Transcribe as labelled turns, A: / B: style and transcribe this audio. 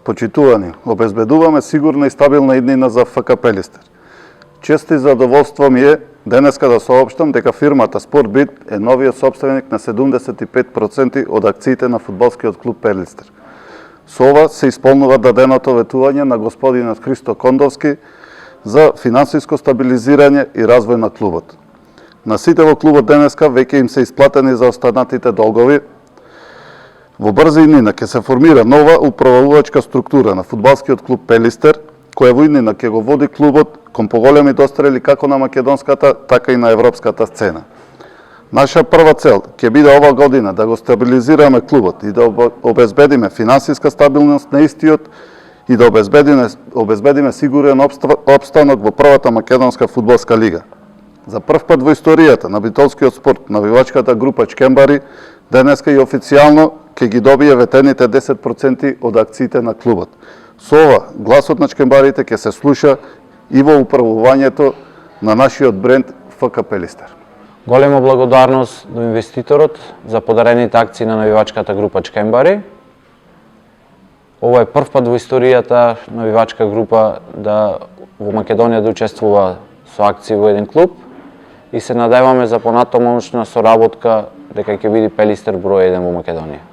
A: Почитувани, обезбедуваме сигурна и стабилна иднина за ФК Пелистер. Чест и задоволство ми е денеска да соопштам дека фирмата Спортбит е новиот собственик на 75% од акциите на фудбалскиот клуб Пелистер. Со ова се исполнува даденото ветување на господинот Христо Кондовски за финансиско стабилизирање и развој на клубот. На сите во клубот денеска веќе им се исплатени за останатите долгови. Во брза иднина ќе се формира нова управувачка структура на фудбалскиот клуб Пелистер, која во иднина ќе го води клубот кон поголеми дострели како на македонската, така и на европската сцена. Наша прва цел ќе биде ова година да го стабилизираме клубот и да обезбедиме финансиска стабилност на истиот и да обезбедиме сигурен опстанок во првата македонска фудбалска лига. За прв пат во историјата на битолскиот спорт, навивачката група Чкембари денеска и официјално ќе ги добие ветените 10% од акциите на клубот. Со ова, гласот на чкембарите ќе се слуша и во управувањето на нашиот бренд ФК Пелистер.
B: Голема благодарност до инвеститорот за подарените акции на навивачката група Чкембари. Ова е прв пат во историјата навивачка група во Македонија да учествува со акции во еден клуб и се надеваме за понатамошна соработка дека ќе биде Пелистер број 1 во Македонија.